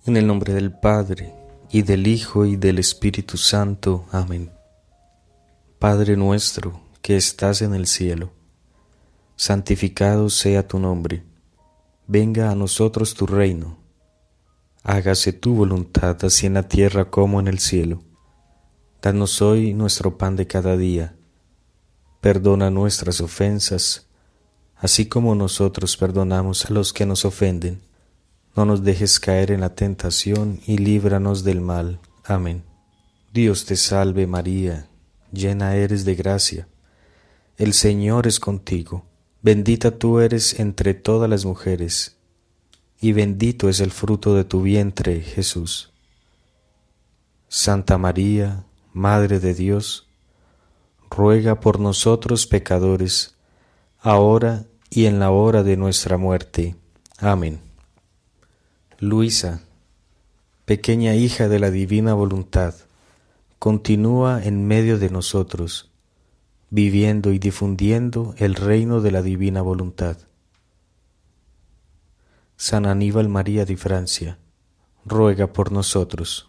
En el nombre del Padre, y del Hijo, y del Espíritu Santo. Amén. Padre nuestro, que estás en el cielo, santificado sea tu nombre. Venga a nosotros tu reino. Hágase tu voluntad, así en la tierra como en el cielo. Danos hoy nuestro pan de cada día. Perdona nuestras ofensas, así como nosotros perdonamos a los que nos ofenden. No nos dejes caer en la tentación y líbranos del mal. Amén. Dios te salve María, llena eres de gracia. El Señor es contigo. Bendita tú eres entre todas las mujeres, y bendito es el fruto de tu vientre, Jesús. Santa María, Madre de Dios, ruega por nosotros pecadores, ahora y en la hora de nuestra muerte. Amén. Luisa, pequeña hija de la divina voluntad, continúa en medio de nosotros, viviendo y difundiendo el reino de la divina voluntad. San Aníbal María de Francia, ruega por nosotros.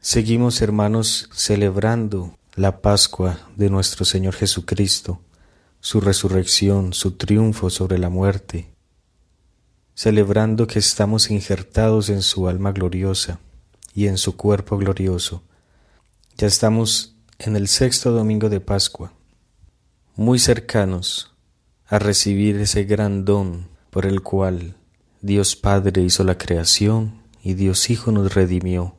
Seguimos, hermanos, celebrando la Pascua de nuestro Señor Jesucristo, su resurrección, su triunfo sobre la muerte, celebrando que estamos injertados en su alma gloriosa y en su cuerpo glorioso. Ya estamos en el 6º domingo de Pascua, muy cercanos a recibir ese gran don por el cual Dios Padre hizo la creación y Dios Hijo nos redimió,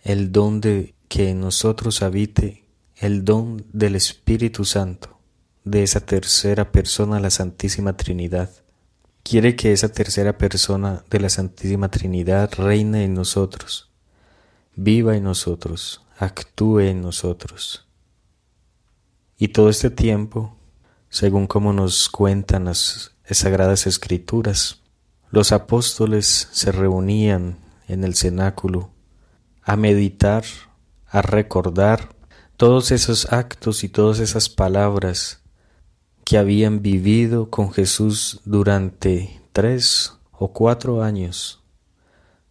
el don de que en nosotros habite el don del Espíritu Santo, de esa tercera persona, la Santísima Trinidad. Quiere que esa tercera persona de la Santísima Trinidad reine en nosotros, viva en nosotros, actúe en nosotros. Y todo este tiempo, según como nos cuentan las Sagradas Escrituras, los apóstoles se reunían en el cenáculo a meditar, a recordar todos esos actos y todas esas palabras que habían vivido con Jesús durante 3 o 4 años,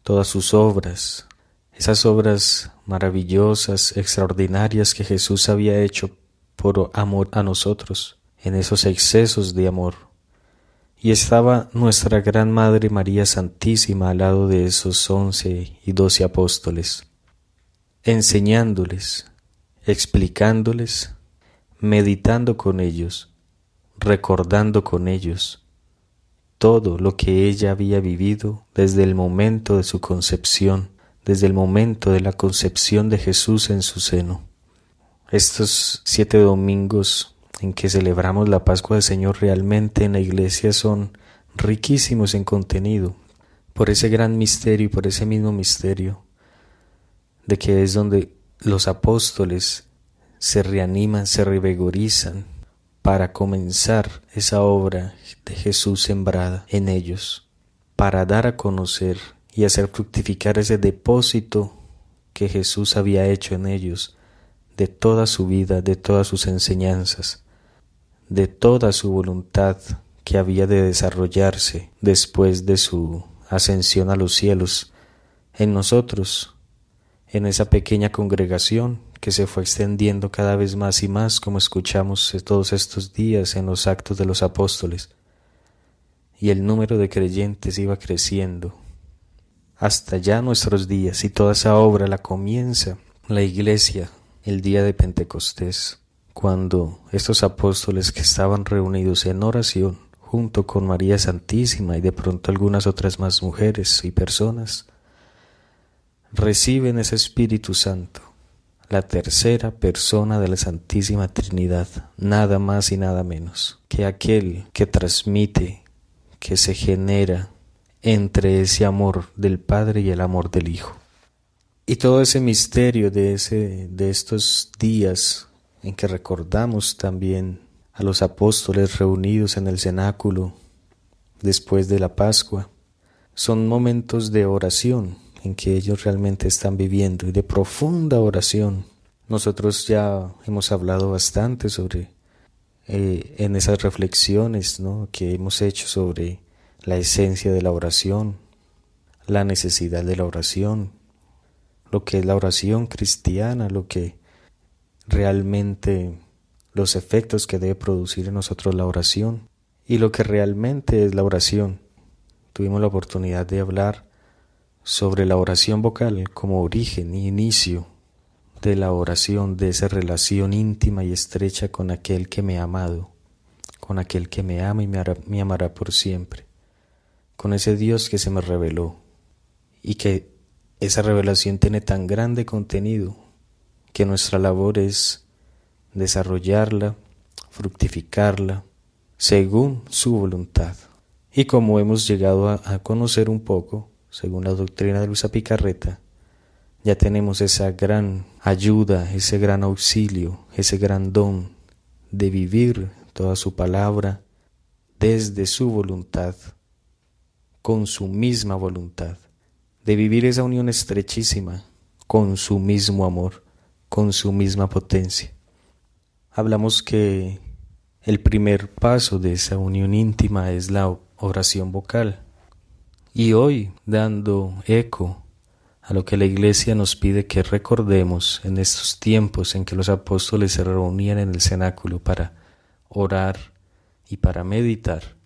todas sus obras, esas obras maravillosas, extraordinarias que Jesús había hecho por amor a nosotros, en esos excesos de amor. Y estaba nuestra gran Madre María Santísima al lado de esos 11 y 12 apóstoles, enseñándoles, explicándoles, meditando con ellos, recordando con ellos todo lo que ella había vivido desde el momento de su concepción, desde el momento de la concepción de Jesús en su seno. Estos 7 domingos en que celebramos la Pascua del Señor realmente en la Iglesia son riquísimos en contenido, por ese gran misterio y por ese mismo misterio de que es donde los apóstoles se reaniman, se revigorizan para comenzar esa obra de Jesús sembrada en ellos, para dar a conocer y hacer fructificar ese depósito que Jesús había hecho en ellos, de toda su vida, de todas sus enseñanzas, de toda su voluntad que había de desarrollarse después de su ascensión a los cielos, en nosotros, en esa pequeña congregación que se fue extendiendo cada vez más y más, como escuchamos todos estos días en los Actos de los Apóstoles, y el número de creyentes iba creciendo hasta ya nuestros días, y toda esa obra la comienza la Iglesia el día de Pentecostés, cuando estos apóstoles que estaban reunidos en oración junto con María Santísima y de pronto algunas otras más mujeres y personas, reciben ese Espíritu Santo, la tercera persona de la Santísima Trinidad, nada más y nada menos que aquel que transmite, que se genera entre ese amor del Padre y el amor del Hijo. Y todo ese misterio de estos días en que recordamos también a los apóstoles reunidos en el cenáculo después de la Pascua, son momentos de oración en que ellos realmente están viviendo y de profunda oración. Nosotros ya hemos hablado bastante sobre en esas reflexiones, ¿no?, que hemos hecho sobre la esencia de la oración, la necesidad de la oración, lo que es la oración cristiana, lo que realmente los efectos que debe producir en nosotros la oración y lo que realmente es la oración. Tuvimos la oportunidad de hablar sobre la oración vocal como origen y inicio de la oración, de esa relación íntima y estrecha con aquel que me ha amado, con aquel que me ama y me amará por siempre, con ese Dios que se me reveló y que esa revelación tiene tan grande contenido que nuestra labor es desarrollarla, fructificarla, según su voluntad. Y como hemos llegado a conocer un poco, según la doctrina de Luisa Picarreta, ya tenemos esa gran ayuda, ese gran auxilio, ese gran don de vivir toda su palabra desde su voluntad, con su misma voluntad, de vivir esa unión estrechísima con su mismo amor, con su misma potencia. Hablamos que el primer paso de esa unión íntima es la oración vocal. Y hoy, dando eco a lo que la Iglesia nos pide que recordemos en estos tiempos en que los apóstoles se reunían en el cenáculo para orar y para meditar,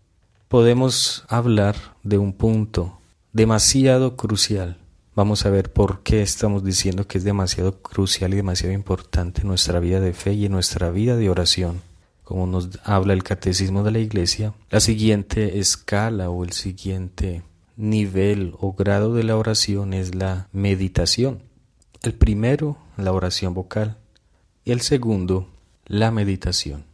podemos hablar de un punto demasiado crucial. Vamos a ver por qué estamos diciendo que es demasiado crucial y demasiado importante en nuestra vida de fe y en nuestra vida de oración. Como nos habla el Catecismo de la Iglesia, la siguiente escala o el siguiente nivel o grado de la oración es la meditación. El primero, la oración vocal, y el segundo, la meditación.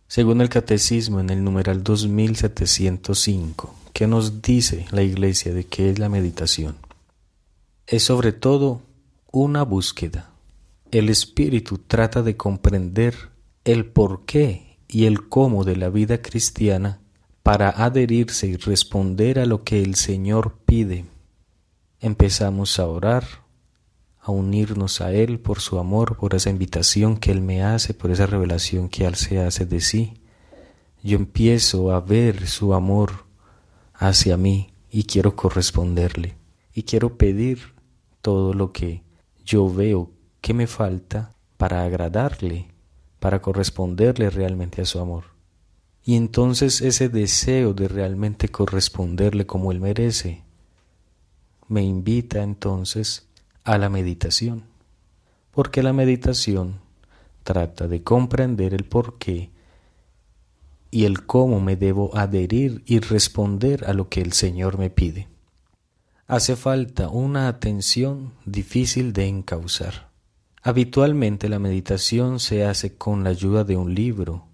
Según el Catecismo en el numeral 2705, ¿qué nos dice la Iglesia de qué es la meditación? Es sobre todo una búsqueda. El espíritu trata de comprender el porqué y el cómo de la vida cristiana para adherirse y responder a lo que el Señor pide. Empezamos a orar, a unirnos a Él por su amor, por esa invitación que Él me hace, por esa revelación que Él se hace de sí. Yo empiezo a ver su amor hacia mí y quiero corresponderle. Y quiero pedir todo lo que yo veo que me falta para agradarle, para corresponderle realmente a su amor. Y entonces ese deseo de realmente corresponderle como Él merece me invita entonces a la meditación, porque la meditación trata de comprender el porqué y el cómo me debo adherir y responder a lo que el Señor me pide. Hace falta una atención difícil de encauzar. Habitualmente la meditación se hace con la ayuda de un libro,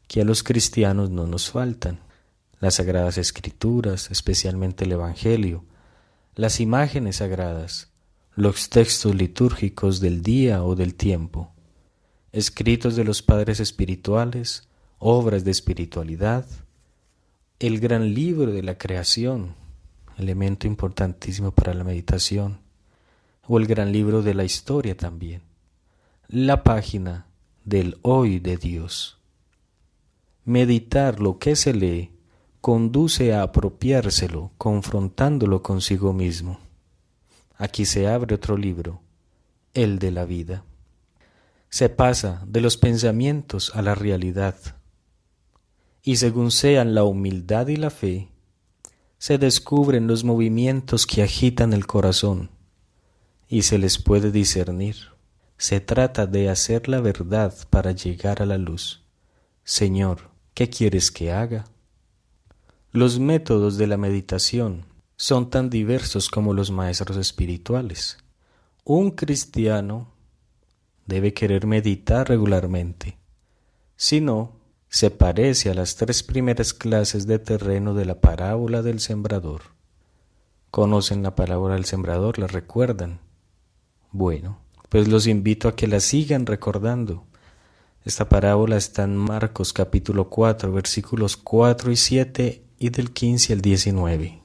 que a los cristianos no nos faltan: las Sagradas Escrituras, especialmente el Evangelio, las imágenes sagradas, los textos litúrgicos del día o del tiempo, escritos de los padres espirituales, obras de espiritualidad, el gran libro de la creación, elemento importantísimo para la meditación, o el gran libro de la historia también, la página del hoy de Dios. Meditar lo que se lee conduce a apropiárselo, confrontándolo consigo mismo. Aquí se abre otro libro, el de la vida. Se pasa de los pensamientos a la realidad, y según sean la humildad y la fe, se descubren los movimientos que agitan el corazón, y se les puede discernir. Se trata de hacer la verdad para llegar a la luz. Señor, ¿qué quieres que haga? Los métodos de la meditación son tan diversos como los maestros espirituales. Un cristiano debe querer meditar regularmente. Si no, se parece a las 3 primeras clases de terreno de la parábola del sembrador. ¿Conocen la parábola del sembrador? ¿La recuerdan? Bueno, pues los invito a que la sigan recordando. Esta parábola está en Marcos capítulo 4, versículos 4 y 7 y del 15 al 19.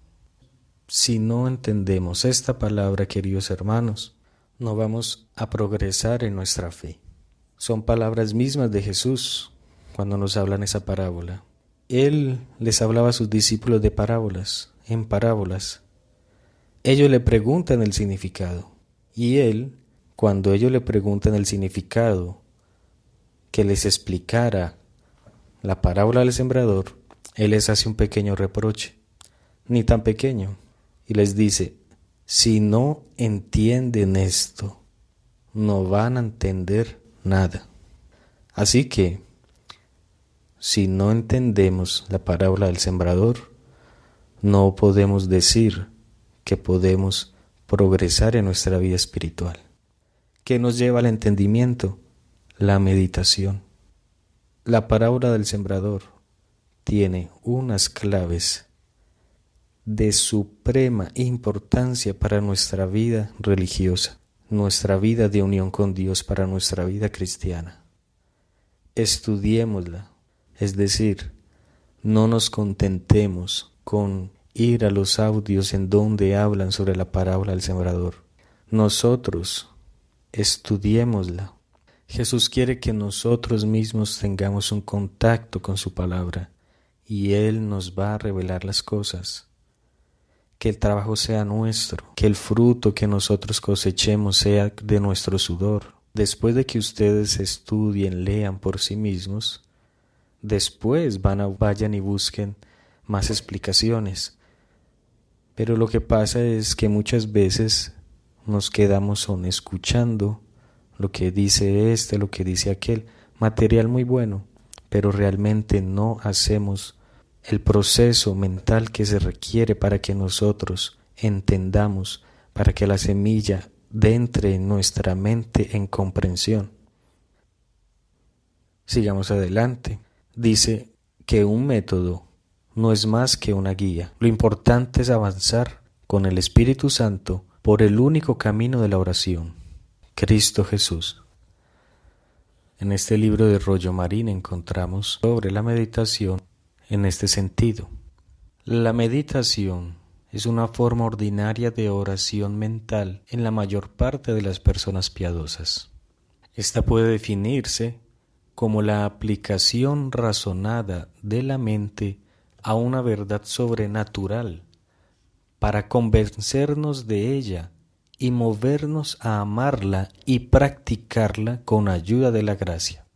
Si no entendemos esta palabra, queridos hermanos, no vamos a progresar en nuestra fe. Son palabras mismas de Jesús cuando nos hablan esa parábola. Él les hablaba a sus discípulos de parábolas, en parábolas. ellos le preguntan el significado. Y él, cuando ellos le preguntan el significado, que les explicara la parábola del sembrador, él les hace un pequeño reproche, ni tan pequeño, y les dice: si no entienden esto, no van a entender nada. Así que, si no entendemos la parábola del sembrador, no podemos decir que podemos progresar en nuestra vida espiritual. ¿Qué nos lleva al entendimiento? La meditación. La parábola del sembrador tiene unas claves de suprema importancia para nuestra vida religiosa, nuestra vida de unión con Dios, para nuestra vida cristiana. Estudiémosla, es decir, no nos contentemos con ir a los audios en donde hablan sobre la parábola del sembrador. Nosotros estudiémosla. Jesús quiere que nosotros mismos tengamos un contacto con su palabra y Él nos va a revelar las cosas. Que el trabajo sea nuestro, que el fruto que nosotros cosechemos sea de nuestro sudor. Después de que ustedes estudien, lean por sí mismos, después vayan y busquen más explicaciones. Pero lo que pasa es que muchas veces nos quedamos escuchando lo que dice este, lo que dice aquel, material muy bueno, pero realmente no hacemos el proceso mental que se requiere para que nosotros entendamos, para que la semilla entre en nuestra mente en comprensión. Sigamos adelante. Dice que un método no es más que una guía. Lo importante es avanzar con el Espíritu Santo por el único camino de la oración, Cristo Jesús. En este libro de Rollo Marín encontramos sobre la meditación en este sentido. La meditación es una forma ordinaria de oración mental en la mayor parte de las personas piadosas. Esta puede definirse como la aplicación razonada de la mente a una verdad sobrenatural para convencernos de ella y movernos a amarla y practicarla con ayuda de la gracia.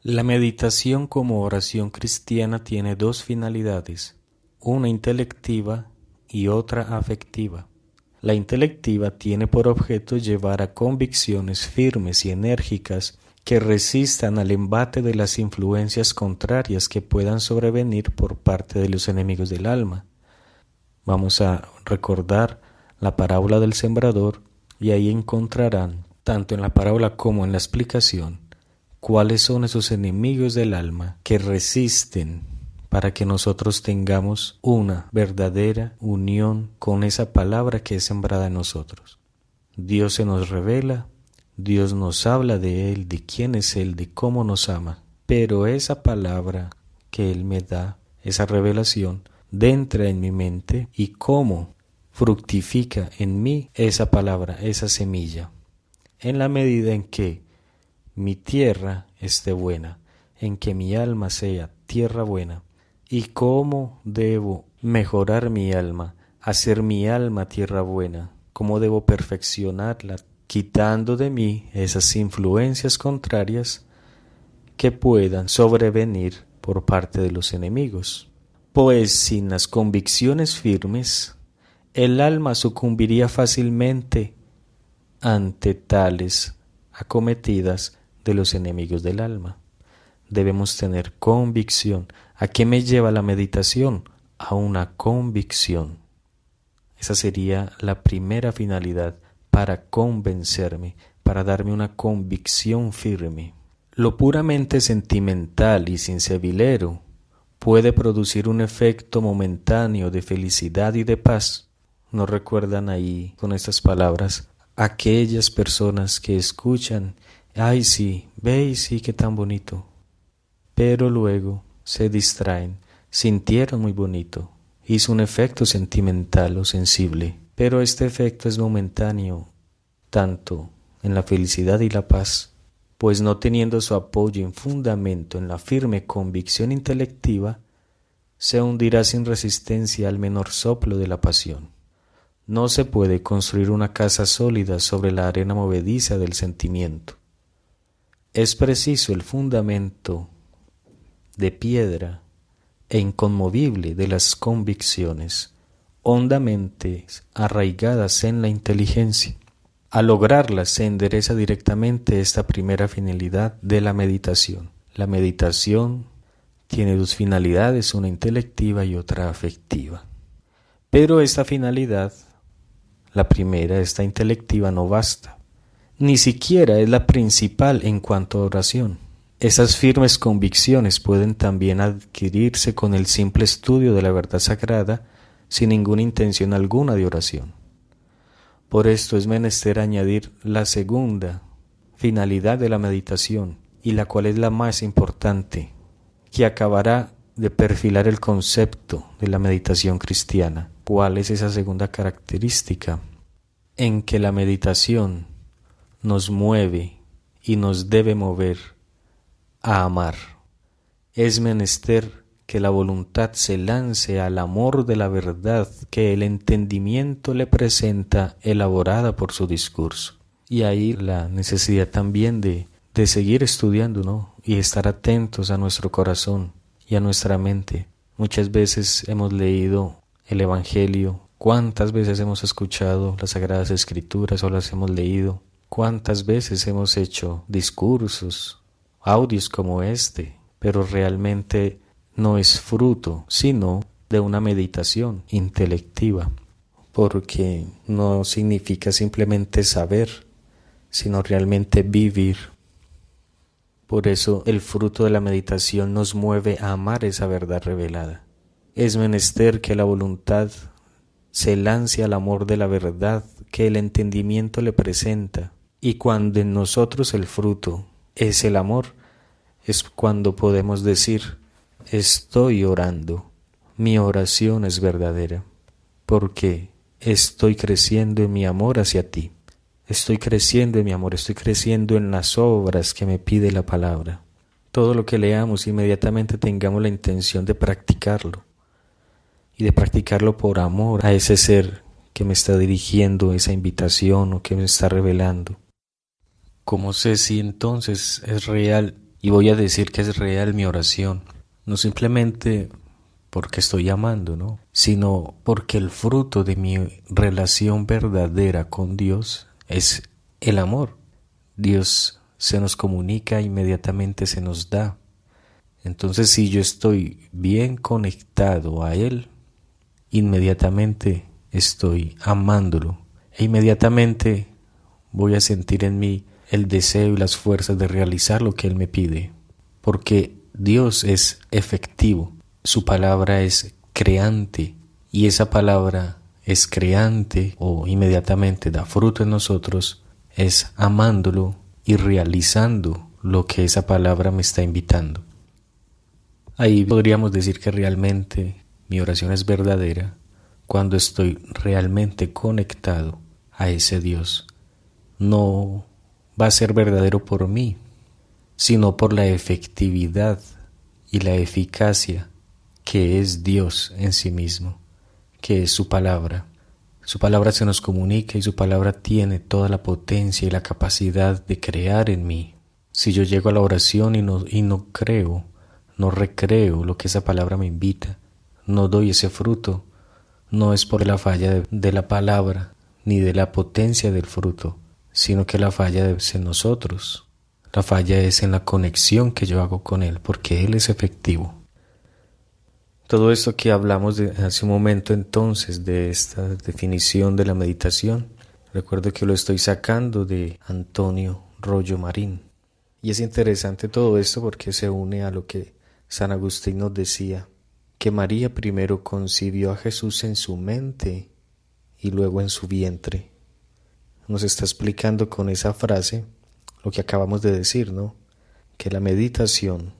La meditación como oración cristiana tiene dos finalidades, una intelectiva y otra afectiva. La intelectiva tiene por objeto llevar a convicciones firmes y enérgicas que resistan al embate de las influencias contrarias que puedan sobrevenir por parte de los enemigos del alma. Vamos a recordar la parábola del sembrador y ahí encontrarán, tanto en la parábola como en la explicación, cuáles son esos enemigos del alma que resisten para que nosotros tengamos una verdadera unión con esa palabra que es sembrada en nosotros. Dios se nos revela, Dios nos habla de Él, de quién es Él, de cómo nos ama, pero esa palabra que Él me da, esa revelación, entra en mi mente y cómo fructifica en mí esa palabra, esa semilla, en la medida en que mi tierra esté buena, en que mi alma sea tierra buena. ¿Y cómo debo mejorar mi alma, hacer mi alma tierra buena? ¿Cómo debo perfeccionarla, quitando de mí esas influencias contrarias que puedan sobrevenir por parte de los enemigos? Pues sin las convicciones firmes, el alma sucumbiría fácilmente ante tales acometidas de los enemigos del alma. Debemos tener convicción. ¿A qué me lleva la meditación? A una convicción. Esa sería la primera finalidad, para convencerme, para darme una convicción firme. Lo puramente sentimental y sincebilero puede producir un efecto momentáneo de felicidad y de paz. ¿No recuerdan ahí con estas palabras aquellas personas que escuchan? Ay, sí, ve y sí, qué tan bonito. Pero luego se distraen, sintieron muy bonito, hizo un efecto sentimental o sensible, pero este efecto es momentáneo, tanto en la felicidad y la paz, pues no teniendo su apoyo en fundamento en la firme convicción intelectiva, se hundirá sin resistencia al menor soplo de la pasión. No se puede construir una casa sólida sobre la arena movediza del sentimiento. Es preciso el fundamento de piedra e inconmovible de las convicciones, hondamente arraigadas en la inteligencia. Al lograrlas se endereza directamente esta primera finalidad de la meditación. La meditación tiene dos finalidades, una intelectiva y otra afectiva. Pero esta finalidad, la primera, esta intelectiva, no basta. Ni siquiera es la principal en cuanto a oración. Esas firmes convicciones pueden también adquirirse con el simple estudio de la verdad sagrada sin ninguna intención alguna de oración. Por esto es menester añadir la segunda finalidad de la meditación, y la cual es la más importante, que acabará de perfilar el concepto de la meditación cristiana. ¿Cuál es esa segunda característica? En que la meditación nos mueve y nos debe mover a amar. Es menester que la voluntad se lance al amor de la verdad que el entendimiento le presenta elaborada por su discurso. Y ahí la necesidad también de seguir estudiando, ¿no? Y estar atentos a nuestro corazón y a nuestra mente. Muchas veces hemos leído el Evangelio, cuántas veces hemos escuchado las Sagradas Escrituras o las hemos leído, cuántas veces hemos hecho discursos, audios como este, pero realmente no es fruto, sino de una meditación intelectiva, porque no significa simplemente saber, sino realmente vivir. Por eso el fruto de la meditación nos mueve a amar esa verdad revelada. Es menester que la voluntad se lance al amor de la verdad que el entendimiento le presenta, y cuando en nosotros el fruto es el amor, es cuando podemos decir: estoy orando, mi oración es verdadera, porque estoy creciendo en mi amor hacia ti. Estoy creciendo en mi amor, estoy creciendo en las obras que me pide la palabra. Todo lo que leamos, inmediatamente tengamos la intención de practicarlo, y de practicarlo por amor a ese ser que me está dirigiendo esa invitación o que me está revelando. ¿Cómo sé si entonces es real? Y voy a decir que es real mi oración. No simplemente porque estoy amando, ¿no? Sino porque el fruto de mi relación verdadera con Dios es el amor. Dios se nos comunica, inmediatamente se nos da. Entonces, si yo estoy bien conectado a Él, inmediatamente estoy amándolo. E inmediatamente voy a sentir en mí el deseo y las fuerzas de realizar lo que Él me pide. Porque Dios es efectivo. Su palabra es creante, y esa palabra es creante o inmediatamente da fruto en nosotros, es amándolo y realizando lo que esa palabra me está invitando. Ahí podríamos decir que realmente mi oración es verdadera cuando estoy realmente conectado a ese Dios. No va a ser verdadero por mí, sino por la efectividad y la eficacia que es Dios en sí mismo, que es su palabra. Su palabra se nos comunica y su palabra tiene toda la potencia y la capacidad de crear en mí. Si yo llego a la oración y no creo, no recreo lo que esa palabra me invita, no doy ese fruto, no es por la falla de la palabra ni de la potencia del fruto, sino que la falla es en nosotros. La falla es en la conexión que yo hago con Él, porque Él es efectivo. Todo esto que hablamos hace un momento entonces de esta definición de la meditación, recuerdo que lo estoy sacando de Antonio Rollo Marín. Y es interesante todo esto porque se une a lo que San Agustín nos decía, que María primero concibió a Jesús en su mente y luego en su vientre. Nos está explicando con esa frase lo que acabamos de decir, ¿no? Que la meditación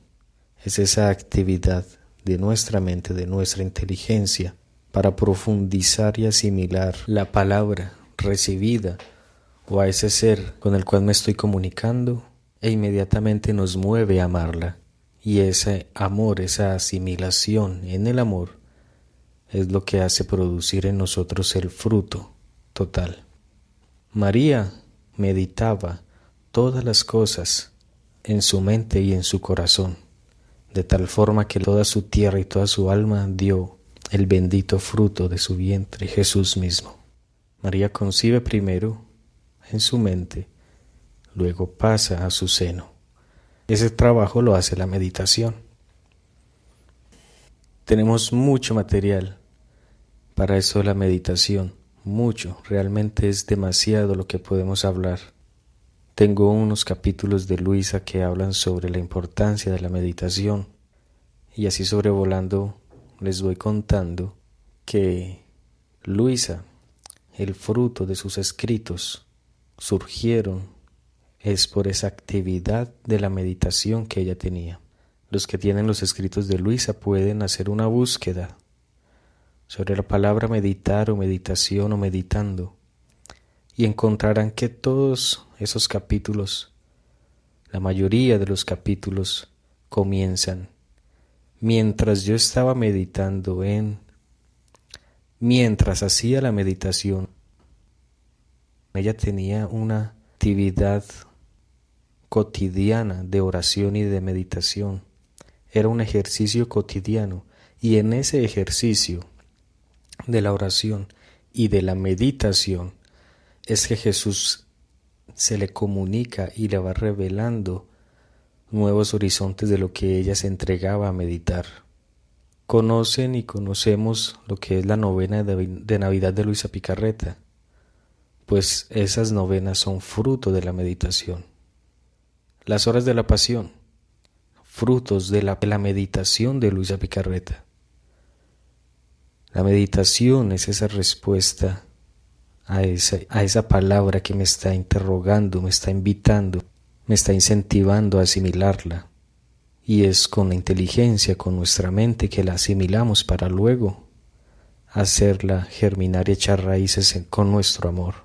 es esa actividad de nuestra mente, de nuestra inteligencia, para profundizar y asimilar la palabra recibida o a ese ser con el cual me estoy comunicando, e inmediatamente nos mueve a amarla. Y ese amor, esa asimilación en el amor, es lo que hace producir en nosotros el fruto total. María meditaba todas las cosas en su mente y en su corazón, de tal forma que toda su tierra y toda su alma dio el bendito fruto de su vientre, Jesús mismo. María concibe primero en su mente, luego pasa a su seno. Ese trabajo lo hace la meditación. Tenemos mucho material para eso de la meditación, mucho, realmente es demasiado lo que podemos hablar. Tengo unos capítulos de Luisa que hablan sobre la importancia de la meditación y así sobrevolando les voy contando que Luisa, el fruto de sus escritos, surgieron es por esa actividad de la meditación que ella tenía. Los que tienen los escritos de Luisa pueden hacer una búsqueda sobre la palabra meditar o meditación o meditando y encontrarán que todos esos capítulos, la mayoría de los capítulos, comienzan mientras yo estaba meditando mientras hacía la meditación. Ella tenía una actividad cotidiana de oración y de meditación. Era un ejercicio cotidiano y en ese ejercicio de la oración y de la meditación es que Jesús se le comunica y le va revelando nuevos horizontes de lo que ella se entregaba a meditar. Conocen y conocemos lo que es la novena de Navidad de Luisa Picarreta, pues esas novenas son fruto de la meditación. Las horas de la pasión, frutos de la meditación de Luisa Picarreta. La meditación es esa respuesta a esa palabra que me está interrogando, me está invitando, me está incentivando a asimilarla. Y es con la inteligencia, con nuestra mente que la asimilamos para luego hacerla germinar y echar raíces con nuestro amor.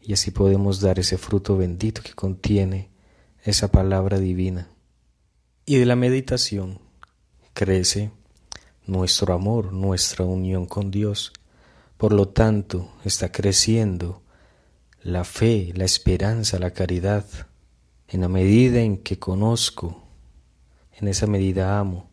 Y así podemos dar ese fruto bendito que contiene esa palabra divina. Y de la meditación crece nuestro amor, nuestra unión con Dios. Por lo tanto, está creciendo la fe, la esperanza, la caridad. En la medida en que conozco, en esa medida amo,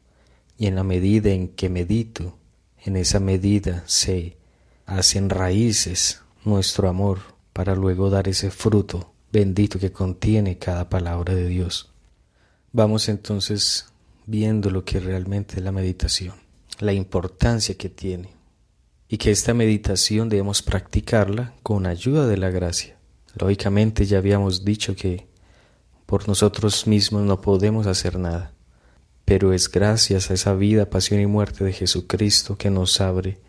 y en la medida en que medito, en esa medida se hacen raíces nuestro amor para luego dar ese fruto bendito que contiene cada palabra de Dios. Vamos entonces viendo lo que realmente es la meditación, la importancia que tiene y que esta meditación debemos practicarla con ayuda de la gracia. Lógicamente ya habíamos dicho que por nosotros mismos no podemos hacer nada, pero es gracias a esa vida, pasión y muerte de Jesucristo que nos abre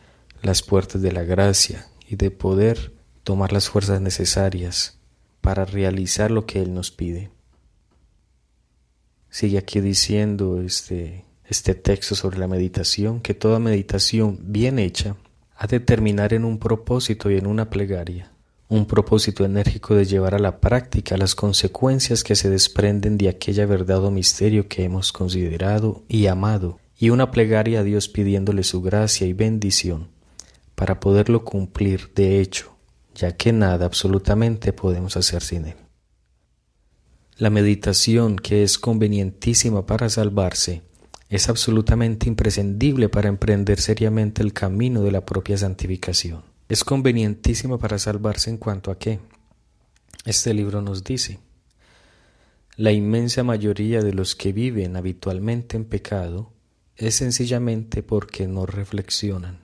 las puertas de la gracia y de poder tomar las fuerzas necesarias para realizar lo que Él nos pide. Sigue aquí diciendo este texto sobre la meditación, que toda meditación bien hecha ha de terminar en un propósito y en una plegaria, un propósito enérgico de llevar a la práctica las consecuencias que se desprenden de aquella verdad o misterio que hemos considerado y amado, y una plegaria a Dios pidiéndole su gracia y bendición para poderlo cumplir de hecho, ya que nada absolutamente podemos hacer sin Él. La meditación, que es convenientísima para salvarse, es absolutamente imprescindible para emprender seriamente el camino de la propia santificación. Es convenientísima para salvarse en cuanto a qué. Este libro nos dice: la inmensa mayoría de los que viven habitualmente en pecado es sencillamente porque no reflexionan.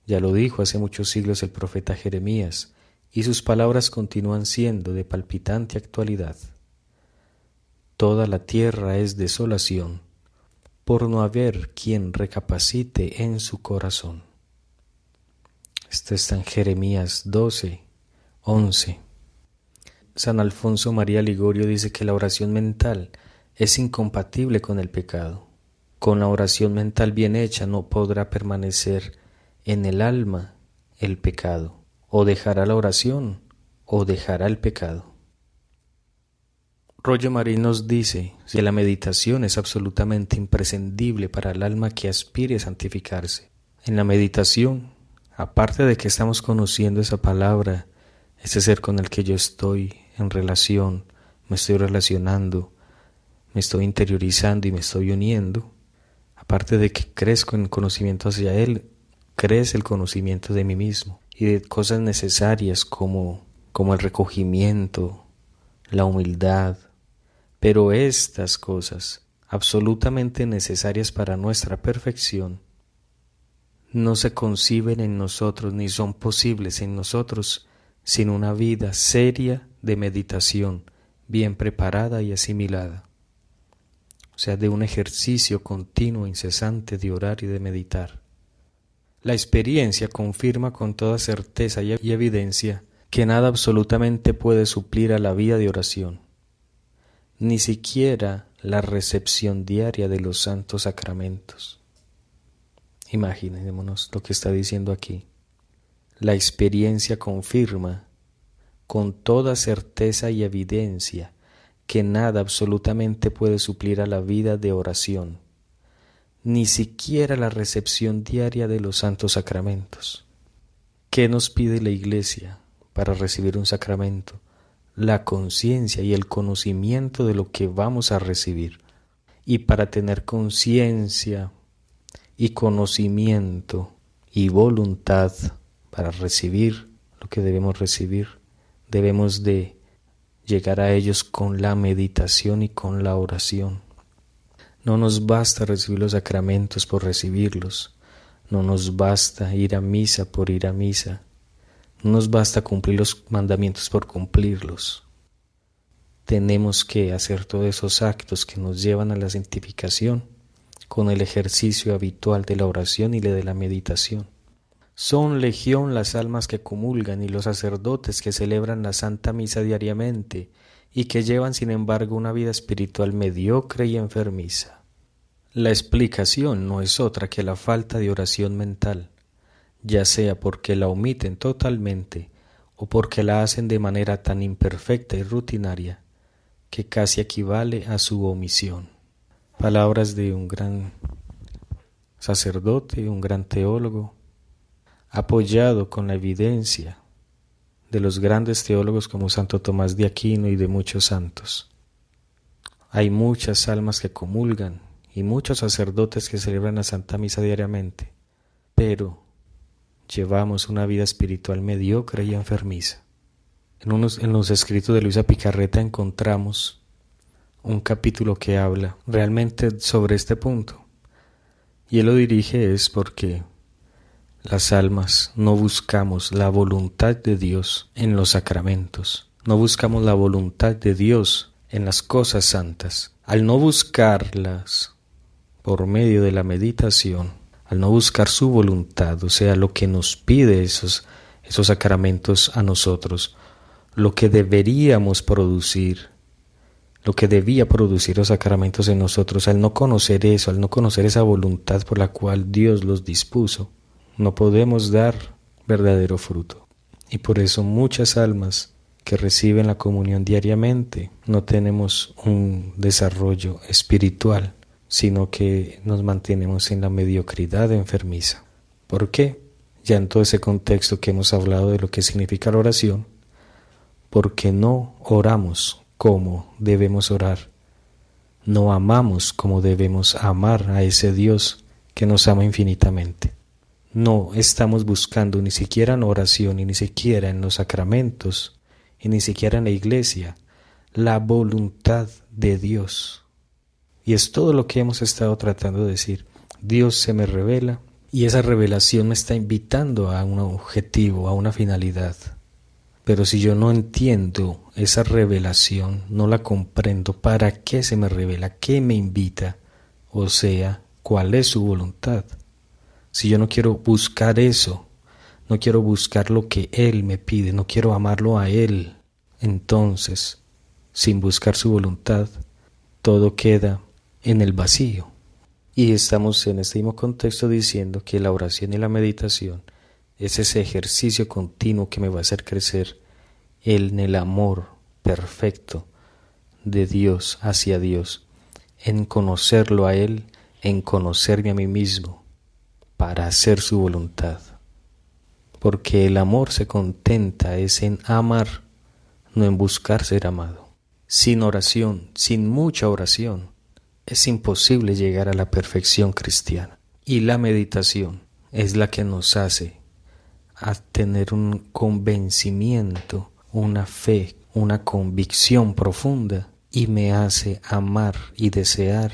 Ya lo dijo hace muchos siglos el profeta Jeremías, y sus palabras continúan siendo de palpitante actualidad. Toda la tierra es desolación, por no haber quien recapacite en su corazón. Esto está en Jeremías 12:11. San Alfonso María Ligorio dice que la oración mental es incompatible con el pecado. Con la oración mental bien hecha no podrá permanecer en el alma el pecado. O dejará la oración o dejará el pecado. Rollo Marín nos dice que la meditación es absolutamente imprescindible para el alma que aspire a santificarse. En la meditación aparte de que estamos conociendo esa palabra, ese ser con el que yo estoy en relación, me estoy relacionando, me estoy interiorizando y me estoy uniendo, aparte de que crezco en conocimiento hacia Él, crece el conocimiento de mí mismo y de cosas necesarias como el recogimiento, la humildad, pero estas cosas, absolutamente necesarias para nuestra perfección, no se conciben en nosotros ni son posibles en nosotros sin una vida seria de meditación, bien preparada y asimilada. O sea, de un ejercicio continuo, incesante de orar y de meditar. La experiencia confirma con toda certeza y evidencia que nada absolutamente puede suplir a la vida de oración, ni siquiera la recepción diaria de los santos sacramentos. Imaginémonos lo que está diciendo aquí. La experiencia confirma con toda certeza y evidencia que nada absolutamente puede suplir a la vida de oración, ni siquiera la recepción diaria de los santos sacramentos. ¿Qué nos pide la Iglesia para recibir un sacramento? La conciencia y el conocimiento de lo que vamos a recibir. Y para tener conciencia y conocimiento y voluntad para recibir lo que debemos recibir, debemos de llegar a ellos con la meditación y con la oración. No nos basta recibir los sacramentos por recibirlos, no nos basta ir a misa por ir a misa, no nos basta cumplir los mandamientos por cumplirlos. Tenemos que hacer todos esos actos que nos llevan a la santificación con el ejercicio habitual de la oración y de la meditación. Son legión las almas que comulgan y los sacerdotes que celebran la Santa Misa diariamente y que llevan sin embargo una vida espiritual mediocre y enfermiza. La explicación no es otra que la falta de oración mental, ya sea porque la omiten totalmente o porque la hacen de manera tan imperfecta y rutinaria que casi equivale a su omisión. Palabras de un gran sacerdote, un gran teólogo, apoyado con la evidencia de los grandes teólogos como Santo Tomás de Aquino y de muchos santos. Hay muchas almas que comulgan y muchos sacerdotes que celebran la Santa Misa diariamente, pero llevamos una vida espiritual mediocre y enfermiza. En los escritos de Luisa Picarreta encontramos un capítulo que habla realmente sobre este punto, y él lo dirige es porque las almas no buscamos la voluntad de Dios en los sacramentos, no buscamos la voluntad de Dios en las cosas santas. Al no buscarlas por medio de la meditación, al no buscar su voluntad, o sea, lo que nos pide esos sacramentos a nosotros, lo que deberíamos producir, lo que debía producir los sacramentos en nosotros, al no conocer eso, al no conocer esa voluntad por la cual Dios los dispuso, no podemos dar verdadero fruto. Y por eso muchas almas que reciben la comunión diariamente no tenemos un desarrollo espiritual, sino que nos mantenemos en la mediocridad enfermiza. ¿Por qué? Ya en todo ese contexto que hemos hablado de lo que significa la oración, porque no oramos como debemos orar, no amamos como debemos amar a ese Dios que nos ama infinitamente. No estamos buscando ni siquiera en oración, y ni siquiera en los sacramentos, y ni siquiera en la iglesia, la voluntad de Dios. Y es todo lo que hemos estado tratando de decir. Dios se me revela y esa revelación me está invitando a un objetivo, a una finalidad. Pero si yo no entiendo esa revelación, no la comprendo, ¿para qué se me revela? ¿Qué me invita? O sea, ¿cuál es su voluntad? Si yo no quiero buscar eso, no quiero buscar lo que Él me pide, no quiero amarlo a Él, entonces, sin buscar su voluntad, todo queda en el vacío. Y estamos en este mismo contexto diciendo que la oración y la meditación es ese ejercicio continuo que me va a hacer crecer en el amor perfecto de Dios hacia Dios, en conocerlo a Él, en conocerme a mí mismo, para hacer su voluntad. porque el amor se contenta es en amar, no en buscar ser amado. Sin oración, sin mucha oración, es imposible llegar a la perfección cristiana. Y la meditación es la que nos hace a tener un convencimiento, una fe, una convicción profunda, y me hace amar y desear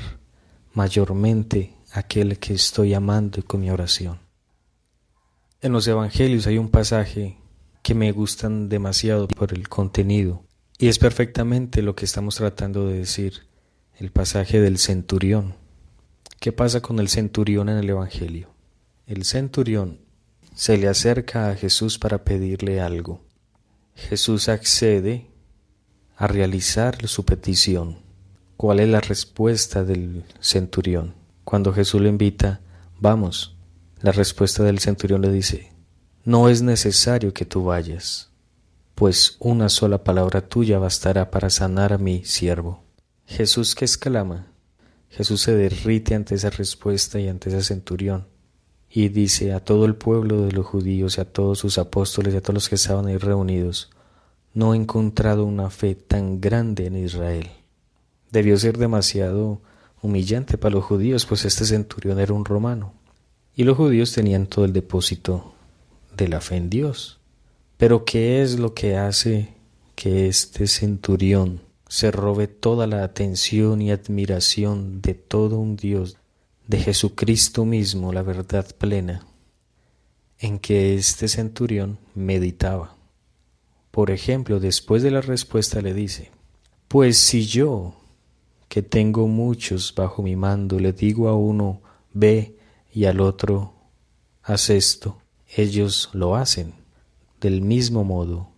mayormente aquel que estoy amando con mi oración. En los evangelios hay un pasaje que me gustan demasiado por el contenido, y es perfectamente lo que estamos tratando de decir, el pasaje del centurión. ¿Qué pasa con el centurión en el evangelio? El centurión se le acerca a Jesús para pedirle algo. Jesús accede a realizar su petición. ¿Cuál es la respuesta del centurión? Cuando Jesús le invita, vamos, la respuesta del centurión le dice, no es necesario que tú vayas, pues una sola palabra tuya bastará para sanar a mi siervo. Jesús, ¿qué exclama? Jesús se derrite ante esa respuesta y ante ese centurión, y dice a todo el pueblo de los judíos y a todos sus apóstoles y a todos los que estaban ahí reunidos, no he encontrado una fe tan grande en Israel. Debió ser demasiado humillante para los judíos, pues este centurión era un romano, y los judíos tenían todo el depósito de la fe en Dios. Pero ¿qué es lo que hace que este centurión se robe toda la atención y admiración de todo un Dios, de Jesucristo mismo, la verdad plena? En que este centurión meditaba. Por ejemplo, después de la respuesta le dice, pues si yo, que tengo muchos bajo mi mando, le digo a uno, ve, y al otro, haz esto, ellos lo hacen. Del mismo modo,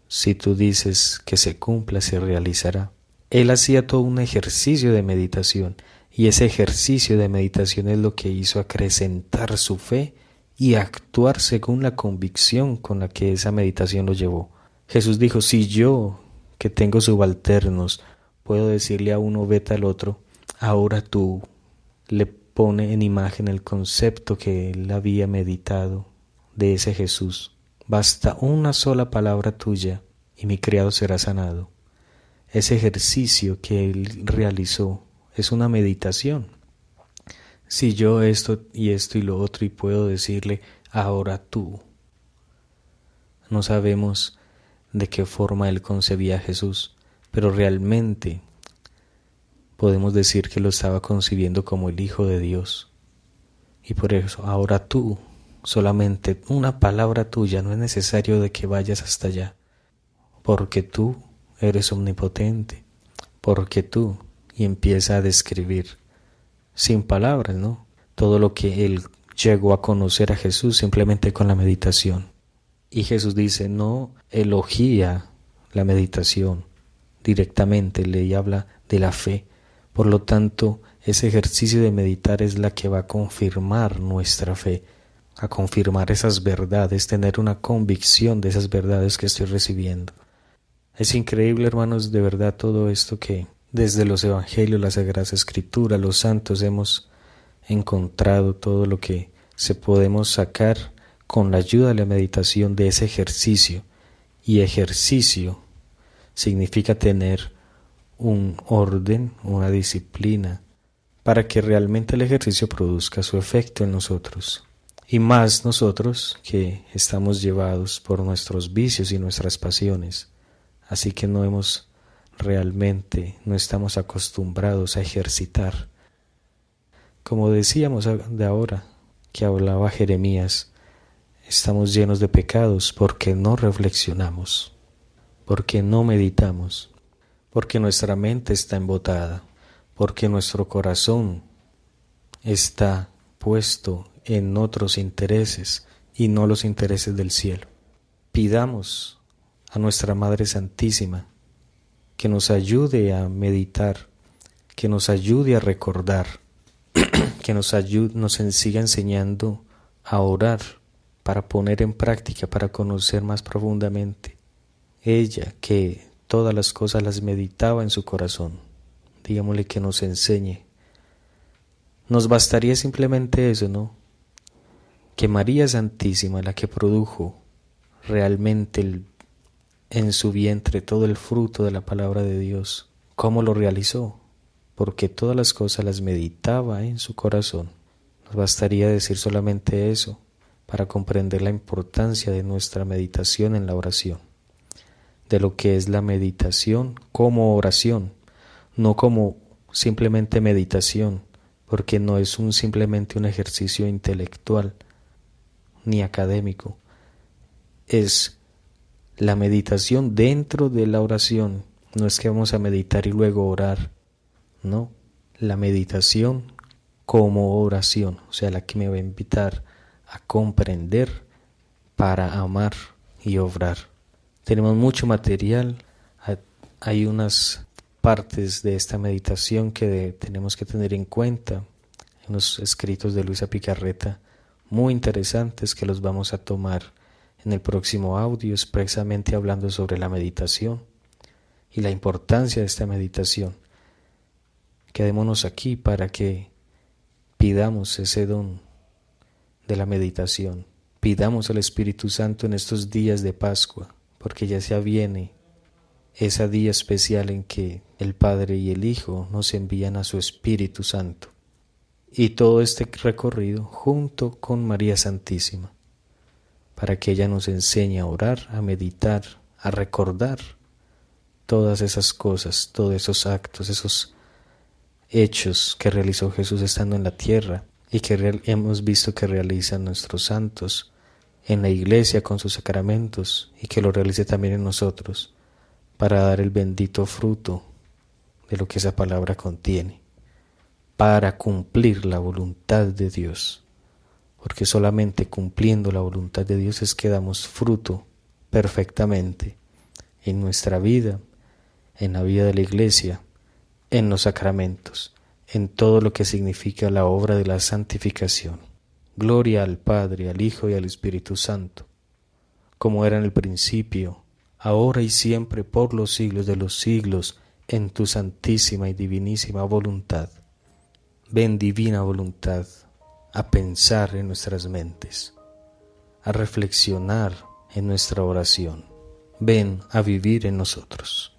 si tú dices que se cumpla, se realizará. Él hacía todo un ejercicio de meditación, y ese ejercicio de meditación es lo que hizo acrecentar su fe y actuar según la convicción con la que esa meditación lo llevó. Jesús dijo, si yo, que tengo subalternos, puedo decirle a uno vete al otro, ahora tú, le pone en imagen el concepto que él había meditado de ese Jesús. Basta una sola palabra tuya y mi criado será sanado. Ese ejercicio que él realizó es una meditación. Si yo esto y lo otro y puedo decirle ahora tú. No sabemos de qué forma él concebía a Jesús, pero realmente podemos decir que lo estaba concibiendo como el Hijo de Dios. Y por eso, ahora tú, solamente una palabra tuya, no es necesario de que vayas hasta allá, porque tú eres omnipotente, porque tú, y empieza a describir, sin palabras, ¿no? Todo lo que él llegó a conocer a Jesús simplemente con la meditación. Y Jesús dice, no elogia la meditación directamente, le habla de la fe. Por lo tanto, ese ejercicio de meditar es la que va a confirmar nuestra fe, a confirmar esas verdades, tener una convicción de esas verdades que estoy recibiendo. Es increíble, hermanos, de verdad todo esto que desde los evangelios, la Sagrada Escritura, los santos hemos encontrado, todo lo que se podemos sacar con la ayuda de la meditación de ese ejercicio. Y ejercicio significa tener un orden, una disciplina, para que realmente el ejercicio produzca su efecto en nosotros. Y más nosotros que estamos llevados por nuestros vicios y nuestras pasiones. Así que no estamos acostumbrados a ejercitar. Como decíamos de ahora, que hablaba Jeremías, estamos llenos de pecados porque no reflexionamos, porque no meditamos, porque nuestra mente está embotada, porque nuestro corazón está puesto en otros intereses y no los intereses del cielo. Pidamos a nuestra Madre Santísima que nos ayude a meditar, que nos ayude a recordar, que nos siga enseñando a orar para poner en práctica, para conocer más profundamente. Ella que todas las cosas las meditaba en su corazón, digámosle que nos enseñe. Nos bastaría simplemente eso, ¿no? que María Santísima, la que produjo realmente en su vientre todo el fruto de la palabra de Dios, ¿cómo lo realizó? Porque todas las cosas las meditaba en su corazón. Nos bastaría decir solamente eso para comprender la importancia de nuestra meditación en la oración, de lo que es la meditación como oración, no como simplemente meditación, porque no es simplemente un ejercicio intelectual ni académico, es la meditación dentro de la oración. No es que vamos a meditar y luego orar, no, la meditación como oración, o sea, la que me va a invitar a comprender para amar y obrar. Tenemos mucho material, hay unas partes de esta meditación que tenemos que tener en cuenta, unos escritos de Luisa Picarreta muy interesantes que los vamos a tomar en el próximo audio, expresamente hablando sobre la meditación y la importancia de esta meditación. Quedémonos aquí para que pidamos ese don de la meditación, pidamos al Espíritu Santo en estos días de Pascua, porque ya se aviene ese día especial en que el Padre y el Hijo nos envían a su Espíritu Santo. Y todo este recorrido junto con María Santísima, para que ella nos enseñe a orar, a meditar, a recordar todas esas cosas, todos esos actos, esos hechos que realizó Jesús estando en la tierra y que hemos visto que realizan nuestros santos en la iglesia con sus sacramentos, y que lo realice también en nosotros para dar el bendito fruto de lo que esa palabra contiene, para cumplir la voluntad de Dios, porque solamente cumpliendo la voluntad de Dios es que damos fruto perfectamente en nuestra vida, en la vida de la iglesia, en los sacramentos, en todo lo que significa la obra de la santificación. Gloria al Padre, al Hijo y al Espíritu Santo, como era en el principio, ahora y siempre, por los siglos de los siglos, en tu santísima y divinísima voluntad. Ven, divina voluntad, a pensar en nuestras mentes, a reflexionar en nuestra oración. Ven a vivir en nosotros.